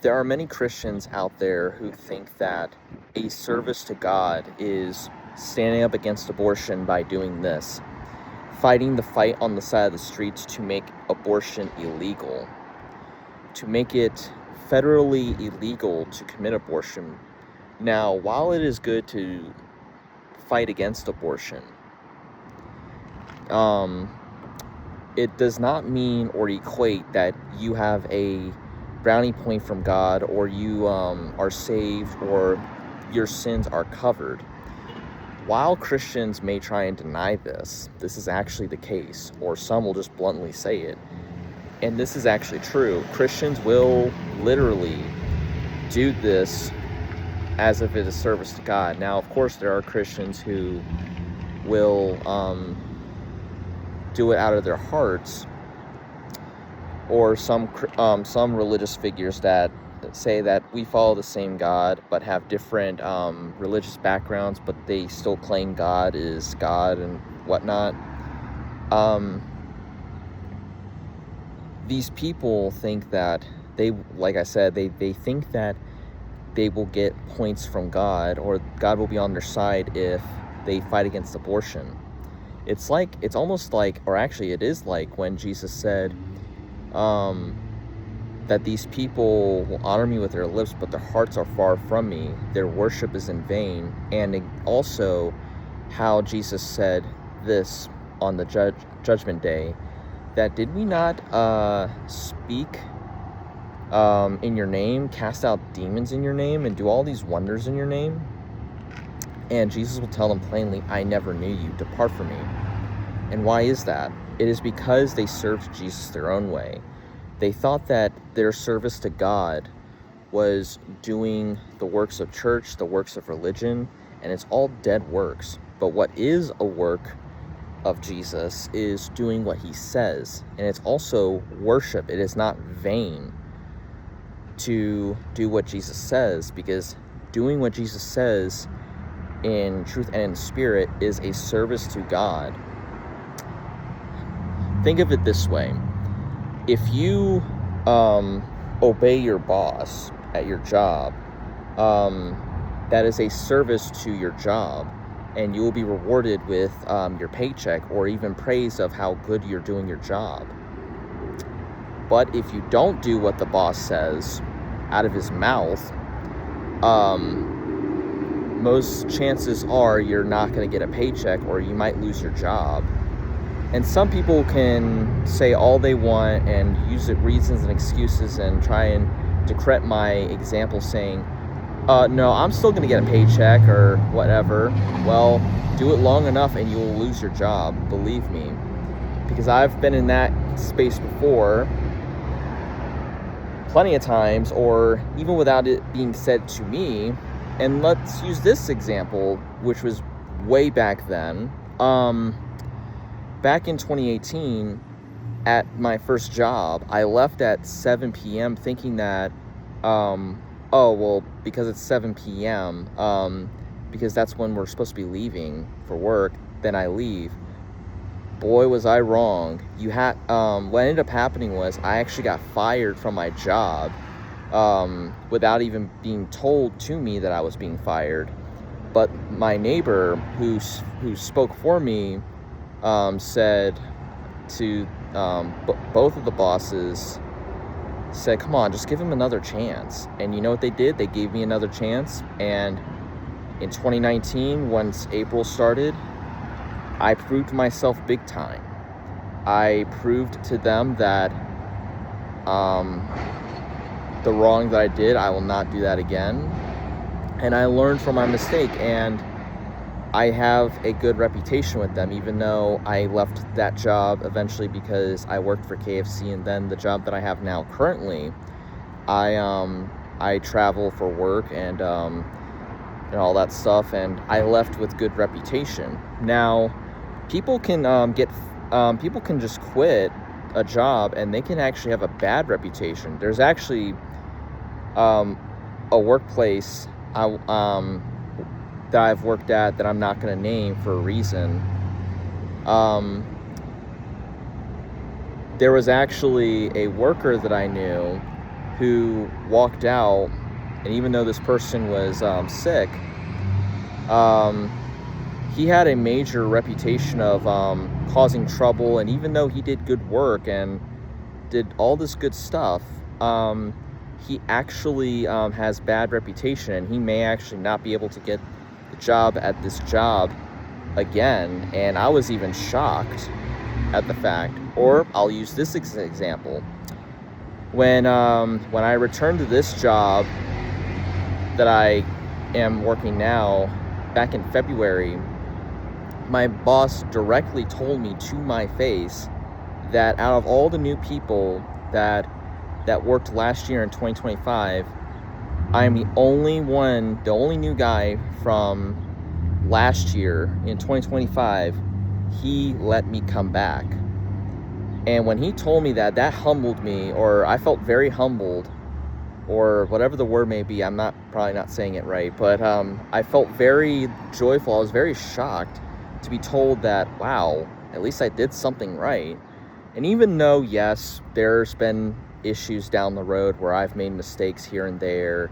There are many Christians out there who think that a service to God is standing up against abortion by doing this, fighting the fight on the side of the streets to make abortion illegal, to make it federally illegal to commit abortion. Now, while it is good to fight against abortion, it does not mean or equate that you have a brownie point from God, or you are saved, or your sins are covered. While Christians may try and deny this is actually the case, or some will just bluntly say it. And this is actually true. Christians will literally do this as if it is service to God. Now, of course, there are Christians who will do it out of their hearts, or some religious figures that say that we follow the same God but have different religious backgrounds, but they still claim God is God and whatnot. These people think that like I said, they think that they will get points from God, or God will be on their side if they fight against abortion. It's almost like, or actually it is like when Jesus said that these people will honor me with their lips, but their hearts are far from me. Their worship is in vain. And also how Jesus said this on the judgment day, that did we not speak in your name, cast out demons in your name, and do all these wonders in your name? And Jesus will tell them plainly, I never knew you, depart from me. And why is that? It is because they served Jesus their own way. They thought that their service to God was doing the works of church, the works of religion, and it's all dead works. But what is a work of Jesus is doing what he says, and it's also worship. It is not vain to do what Jesus says, because doing what Jesus says in truth and in spirit is a service to God. Think of it this way. If you obey your boss at your job, that is a service to your job, and you will be rewarded with your paycheck, or even praise of how good you're doing your job. But if you don't do what the boss says out of his mouth, most chances are you're not going to get a paycheck, or you might lose your job. And some people can say all they want and use reasons and excuses and try and decrypt my example, saying, no, I'm still going to get a paycheck or whatever. Well, do it long enough and you will lose your job, believe me. Because I've been in that space before plenty of times, or even without it being said to me. And let's use this example, which was way back then. Back in 2018, at my first job, I left at 7 p.m. thinking that, because it's 7 p.m., because that's when we're supposed to be leaving for work, then I leave. Boy, was I wrong. What ended up happening was I actually got fired from my job without even being told to me that I was being fired. But my neighbor, who spoke for me, said to both of the bosses, said, come on, just give him another chance. And you know what they did? They gave me another chance. And in 2019, once April started, I proved myself big time. I proved to them that the wrong that I did, I will not do that again. And I learned from my mistake, and I have a good reputation with them, even though I left that job eventually because I worked for KFC. And then the job that I have now currently, I travel for work and all that stuff, and I left with good reputation. Now, people can just quit a job and they can actually have a bad reputation. There's actually a workplace that I've worked at that I'm not going to name for a reason. There was actually a worker that I knew who walked out, and even though this person was sick, he had a major reputation of causing trouble, and even though he did good work and did all this good stuff, he actually has bad reputation, and he may actually not be able to get the job at this job again. And I was even shocked at the fact. Or I'll use this example. When I returned to this job that I am working now, back in February, my boss directly told me to my face that out of all the new people that worked last year in 2025, I'm the only new guy from last year in 2025. He let me come back. And when he told me that humbled me, or I felt very humbled, or whatever the word may be. I'm probably not saying it right, but I felt very joyful. I was very shocked to be told that, wow, at least I did something right. And even though, yes, there's been issues down the road where I've made mistakes here and there,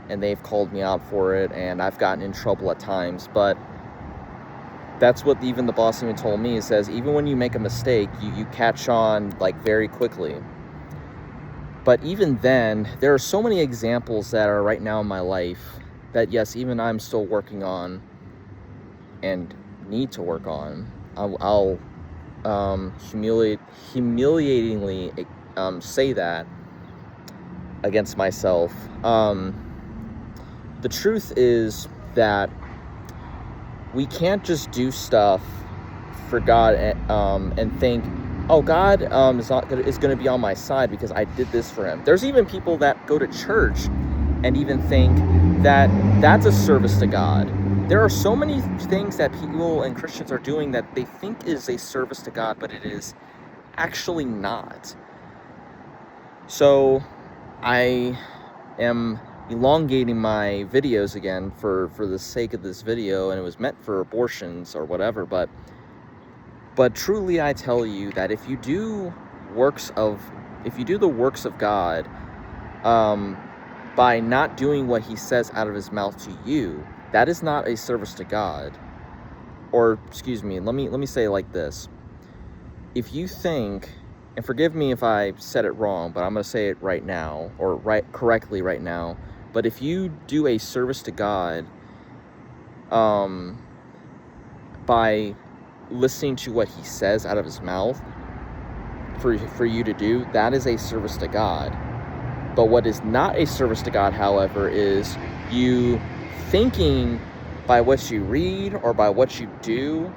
and they've called me out for it, and I've gotten in trouble at times, but that's what even the boss even told me. He says, even when you make a mistake, you catch on like very quickly. But even then, there are so many examples that are right now in my life that, yes, even I'm still working on and need to work on. I'll humiliatingly say that against myself. The truth is that we can't just do stuff for God and think, oh, God is going to be on my side because I did this for him. There's even people that go to church and even think that that's a service to God. There are so many things that people and Christians are doing that they think is a service to God, but it is actually not. So I am elongating my videos again for the sake of this video, and it was meant for abortions or whatever, but truly I tell you that if you do the works of God, by not doing what he says out of his mouth to you, that is not a service to God. Or excuse me, let me say it like this. If you think, and forgive me if I said it wrong, but I'm going to say it right now, or correctly right now, but if you do a service to God by listening to what he says out of his mouth for you to do, that is a service to God. But what is not a service to God, however, is you thinking by what you read or by what you do,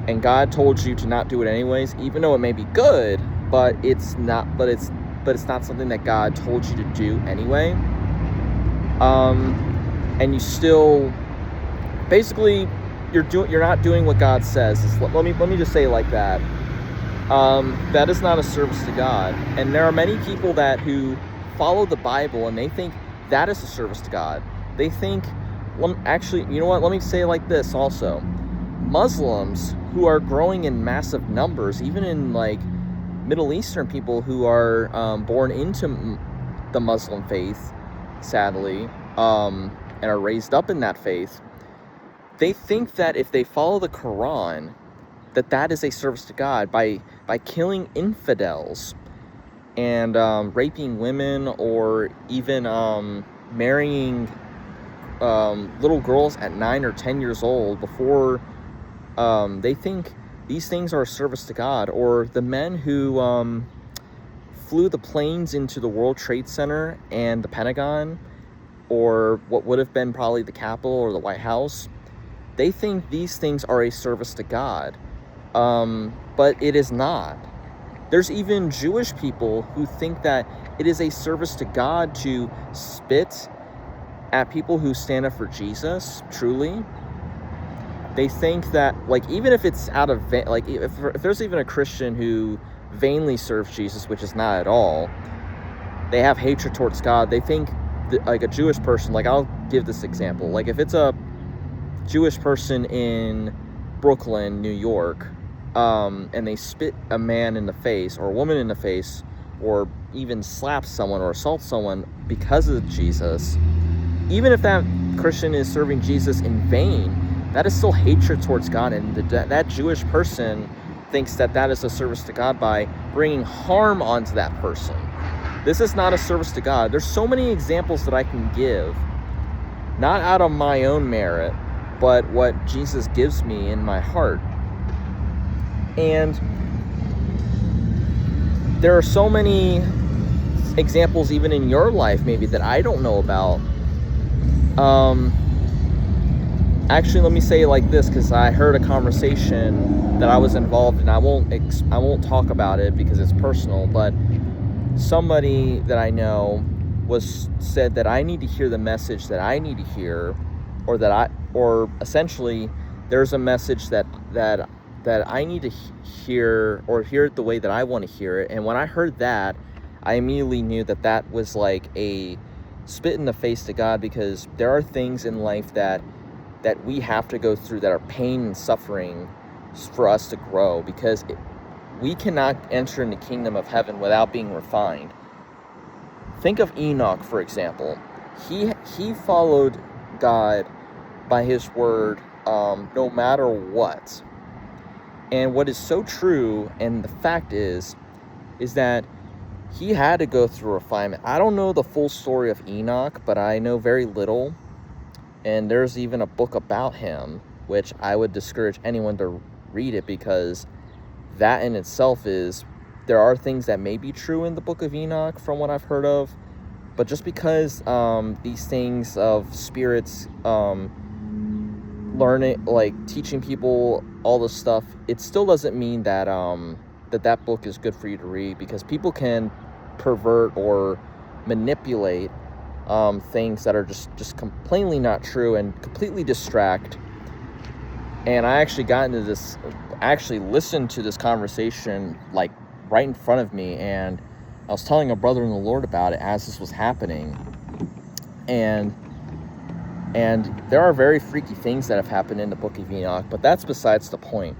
and God told you to not do it anyways, even though it may be good, but it's not something that God told you to do anyway. And you still basically you're not doing what God says. Let me just say it like that. That is not a service to God. And there are many people who follow the Bible and they think that is a service to God. They think, well, actually, you know what? Let me say it like this also. Muslims who are growing in massive numbers, even in like Middle Eastern people who are born into the Muslim faith, sadly, and are raised up in that faith, they think that if they follow the Quran, that is a service to God by killing infidels and raping women, or even marrying little girls at 9 or 10 years old before they think these things are a service to God. Or the men who flew the planes into the World Trade Center and the Pentagon, or what would have been probably the Capitol or the White House, they think these things are a service to God, but it is not. There's even Jewish people who think that it is a service to God to spit at people who stand up for Jesus, truly. They think that, like, even if it's out of, like, if there's even a Christian who vainly serves Jesus, which is not at all, they have hatred towards God. They think that, like, a Jewish person, like, I'll give this example. Like, if it's a Jewish person in Brooklyn, New York, and they spit a man in the face or a woman in the face, or even slap someone or assault someone because of Jesus, even if that Christian is serving Jesus in vain, that is still hatred towards God, and that Jewish person thinks that that is a service to God by bringing harm onto that person. This is not a service to God. There's so many examples that I can give, not out of my own merit, but what Jesus gives me in my heart. And there are so many examples even in your life maybe that I don't know about. Actually, let me say it like this, because I heard a conversation that I was involved in. I won't talk about it because it's personal, but somebody that I know said that I need to hear the message that I need to hear, or essentially there's a message that I need to hear, or hear it the way that I want to hear it. And when I heard that, I immediately knew that that was like a spit in the face to God, because there are things in life that we have to go through that are pain and suffering for us to grow, because we cannot enter in the kingdom of heaven without being refined. Think of Enoch, for example. He followed God by his word, no matter what. And what is so true, and the fact is that he had to go through refinement. I don't know the full story of Enoch, but I know very little. And there's even a book about him, which I would discourage anyone to read it, because that in itself there are things that may be true in the book of Enoch from what I've heard of. But just because these things of spirits, learning, like teaching people all this stuff, it still doesn't mean that that book is good for you to read, because people can pervert or manipulate things that are just plainly not true and completely distract. And I actually listened to this conversation like right in front of me, and I was telling a brother in the Lord about it as this was happening. And there are very freaky things that have happened in the book of Enoch, but that's besides the point.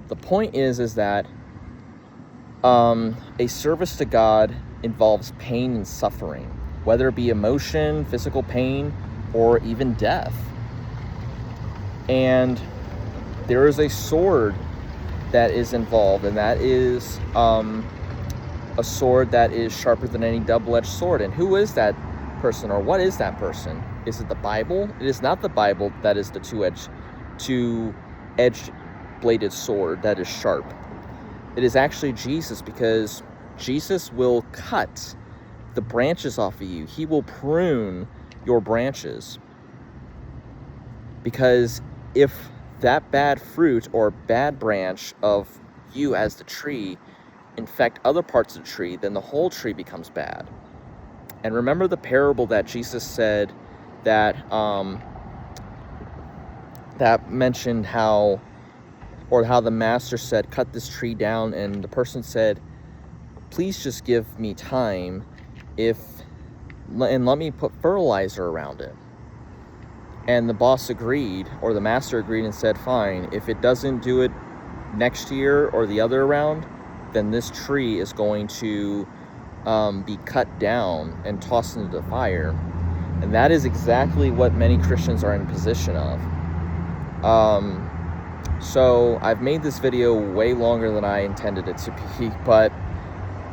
The point is that a service to God involves pain and suffering, whether it be emotion, physical pain, or even death. And there is a sword that is involved, and that is a sword that is sharper than any double-edged sword. And who is that person, or what is that person? Is it the Bible? It is not the Bible that is the two-edged bladed sword that is sharp. It is actually Jesus, because Jesus will cut the branches off of you. He will prune your branches, because if that bad fruit or bad branch of you as the tree infect other parts of the tree, then the whole tree becomes bad. And remember the parable that Jesus said that mentioned how the master said, cut this tree down, and the person said, please just give me time and let me put fertilizer around it. And the boss agreed, or the master agreed, and said, fine, if it doesn't do it next year or the other around, then this tree is going to be cut down and tossed into the fire. And that is exactly what many Christians are in position of. So I've made this video way longer than I intended it to be, but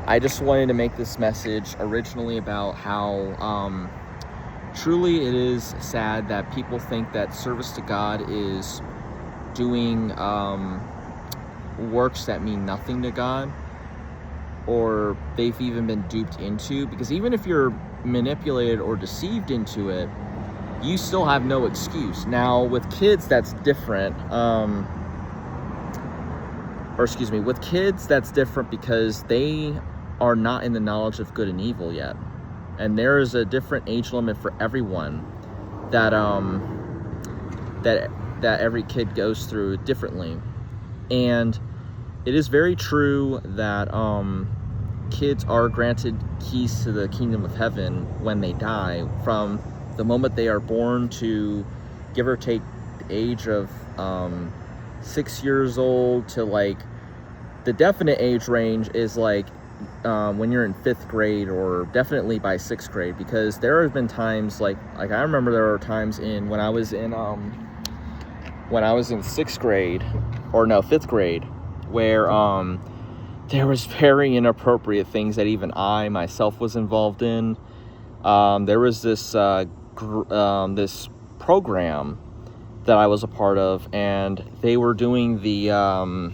I just wanted to make this message originally about how truly it is sad that people think that service to God is doing works that mean nothing to God, or they've even been duped into, because even if you're manipulated or deceived into it, you still have no excuse. Now with kids that's different, with kids that's different, because they are not in the knowledge of good and evil yet, and there is a different age limit for everyone that every kid goes through differently. And it is very true that kids are granted keys to the kingdom of heaven when they die, from the moment they are born to give or take the age of 6 years old to, like, the definite age range is like when you're in 5th grade, or definitely by 6th grade, because there have been times like I remember there were times when I was in 6th grade, or no, 5th grade, where there was very inappropriate things that even I myself was involved in. There was this this program that I was a part of, and they were doing the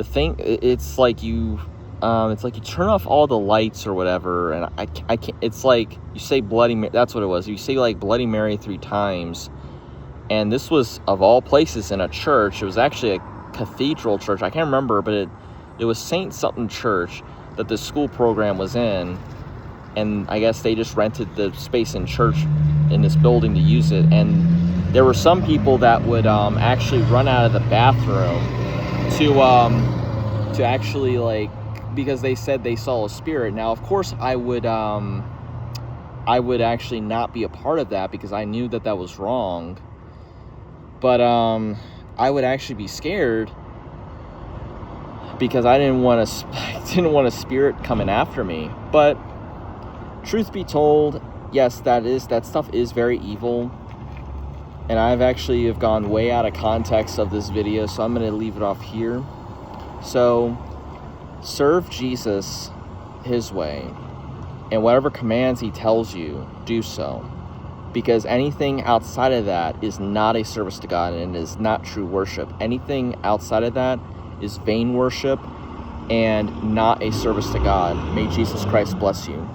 thing. It's like you turn off all the lights or whatever, and I can't. It's like you say Bloody Mary. That's what it was. You say like Bloody Mary 3 times, and this was of all places in a church. It was actually a cathedral church. I can't remember, but it was Saint something church that the school program was in, and I guess they just rented the space in church in this building to use it. And there were some people that would actually run out of the bathroom to actually, like, because they said they saw a spirit. Now, of course, I would actually not be a part of that, because I knew that was wrong. But I would actually be scared, because I didn't want a spirit coming after me. But truth be told, yes, that stuff is very evil. And I've gone way out of context of this video, so I'm going to leave it off here. So, serve Jesus his way, and whatever commands he tells you, do so. Because anything outside of that is not a service to God, and is not true worship. Anything outside of that is vain worship and not a service to God. May Jesus Christ bless you.